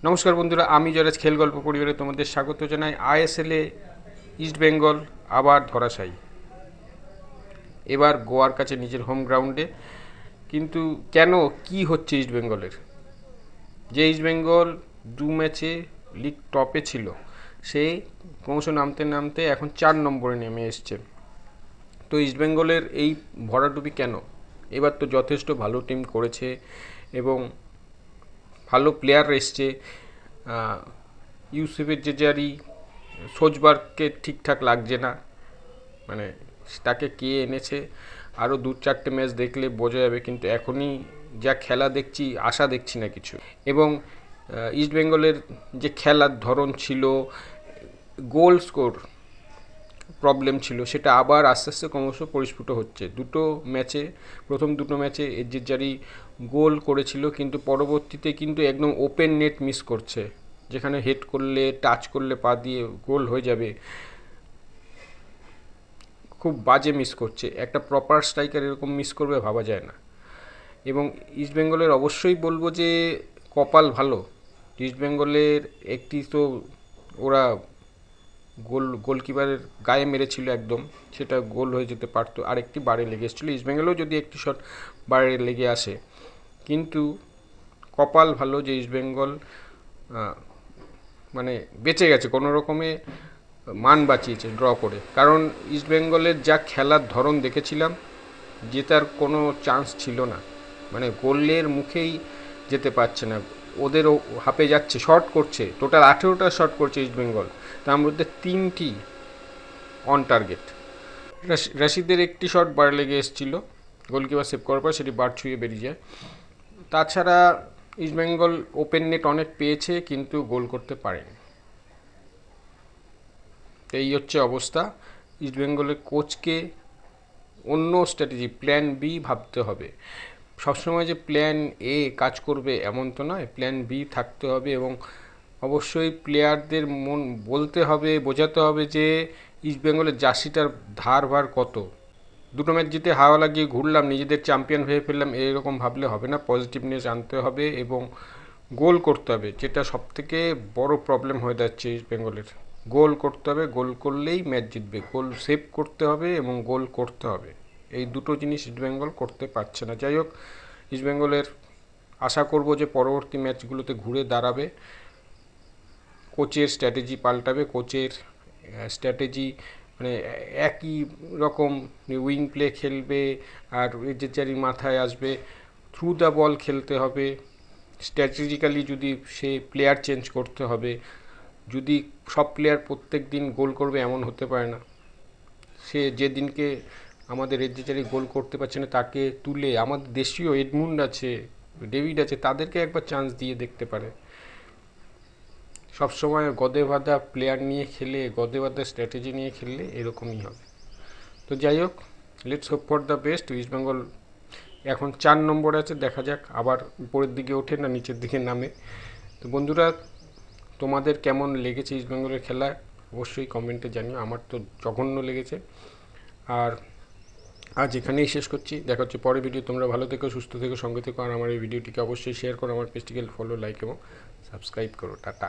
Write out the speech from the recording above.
নমস্কার বন্ধুরা, আমি জয়রাজ খেল গল্প পরিবারে তোমাদের স্বাগত জানাই। আইএসএলে ইস্ট বেঙ্গল আবার ধরাশায়ী, এবার গোয়ার কাছে নিজের হোম গ্রাউন্ডে। কিন্তু কেন, কি হচ্ছে ইস্ট বেঙ্গলের? যে ইস্ট বেঙ্গল 2 ম্যাচে লিগ টপে ছিল, সে ক্রমশ নামতে নামতে এখন 4 নম্বরে নেমে এসছে। তো ইস্ট বেঙ্গলের এই ভরাডুবি কেন? এবার তো যথেষ্ট ভালো টিম করেছে এবং ভালো প্লেয়ার এসছে। ইউসুফের জেজারি, সোজবার্গকে ঠিকঠাক লাগছে না, মানে তাকে কে এনেছে আরও 2-4টে ম্যাচ দেখলে বোঝা যাবে, কিন্তু এখনই যা খেলা দেখছি আশা দেখছি না কিছু। এবং ইস্টবেঙ্গলের যে খেলার ধরন ছিল, গোল স্কোর প্রবলেম ছিল, সেটা আবার আস্তে আস্তে ক্রমশ পরিস্ফুট হচ্ছে। প্রথম দুটো ম্যাচে এজেজারি গোল করেছিল, কিন্তু পরবর্তীতে কিন্তু একদম ওপেন নেট মিস করছে, যেখানে হেড করলে টাচ করলে পা দিয়ে গোল হয়ে যাবে, খুব বাজে মিস করছে। একটা প্রপার স্ট্রাইকার এরকম মিস করবে ভাবা যায় না। এবং ইস্টবেঙ্গলের অবশ্যই বলবো যে কপাল ভালো। ইস্টবেঙ্গলের একটি তো ওরা গোলকিপারের গায়ে মেরেছিল একদম, সেটা গোল হয়ে যেতে পারতো। আরেকটি বারে লেগে এসেছিলো, ইস্টবেঙ্গলেও যদি একটি শট বারে লেগে আসে, কিন্তু কপাল ভালো যে ইস্টবেঙ্গল মানে বেঁচে গেছে, কোনো রকমে মান বাঁচিয়েছে ড্র করে। কারণ ইস্টবেঙ্গলের যা খেলার ধরন দেখেছিলাম, জেতার কোনো চান্স ছিল না, মানে গোলের মুখেই যেতে পারছে না। ওদেরও হাঁপে যাচ্ছে, শট করছে, টোটাল 18টা শট করছে ইস্টবেঙ্গল, তার মধ্যে 3টি অন টার্গেট। রাশিদের একটি শট বার লেগে এসেছিল, গোলকিপার সেভ করার পর সেটি বার ছুঁয়ে বেরিয়ে যায়। তাছাড়া ইস্টবেঙ্গল ওপেন নেট অনেক পেয়েছে, কিন্তু গোল করতে পারেনি। এই হচ্ছে অবস্থা। ইস্টবেঙ্গলের কোচকে অন্য স্ট্র্যাটেজি, প্ল্যান বি ভাবতে হবে। সবসময় যে প্ল্যান এ কাজ করবে এমন তো নয়, প্ল্যান বি থাকতে হবে। এবং অবশ্যই প্লেয়ারদের মন বলতে হবে, বোঝাতে হবে যে ইস্টবেঙ্গলের জার্সিটার ধার ভার কত। দুটো ম্যাচ জিতে হাওয়া লাগিয়ে ঘুরলাম, নিজেদের চ্যাম্পিয়ন ভেবে ফেললাম, এরকম ভাবলে হবে না। পজিটিভনেস আনতে হবে এবং গোল করতে হবে, যেটা সবথেকে বড় প্রবলেম হয়ে যাচ্ছে ইস্টবেঙ্গলের। গোল করতে হবে, গোল করলেই ম্যাচ জিতবে। গোল সেভ করতে হবে এবং গোল করতে হবে, এই দুটো জিনিস ইস্টবেঙ্গল করতে পারছে না। যাই হোক, ইস্টবেঙ্গলের আশা করব যে পরবর্তী ম্যাচগুলোতে ঘুরে দাঁড়াবে, কোচের স্ট্র্যাটেজি পাল্টাবে। কোচের স্ট্র্যাটেজি মানে একই রকম উইং প্লে খেলবে, আর এজেজারির মাথায় আসবে, থ্রু দ্য বল খেলতে হবে। স্ট্র্যাটেজিক্যালি যদি সে প্লেয়ার চেঞ্জ করতে হবে। যদি সব প্লেয়ার প্রত্যেক দিন গোল করবে এমন হতে পারে না। সে যেদিনকে আমাদের এজেজারি গোল করতে পারছে না, তাকে তুলে আমাদের দেশীয় এডমুন্ড আছে, ডেভিড আছে, তাদেরকে একবার চান্স দিয়ে দেখতে পারে। সবসময় গদে বাঁধা প্লেয়ার নিয়ে খেলে, গদে বাঁধা স্ট্র্যাটেজি নিয়ে খেললে এরকমই হবে। তো যাই হোক, let's hope for the best. East Bengal এখন 4 নম্বরে আছে, দেখা যাক আবার উপরের দিকে ওঠে না নিচের দিকে নামে। তো বন্ধুরা, তোমাদের কেমন লেগেছে ইস্টবেঙ্গলের খেলা অবশ্যই কমেন্টে জানিও। আমার তো জঘন্য লেগেছে। আর আজ এখানেই শেষ করছি, দেখা হচ্ছে পরের ভিডিও। তোমরা ভালো থেকো, সুস্থ থেকো, সঙ্গে থেকো। আর আমার এই ভিডিওটিকে অবশ্যই শেয়ার করো, আমার পেজটিকে ফলো, লাইক এবং সাবস্ক্রাইব করো। টাটা।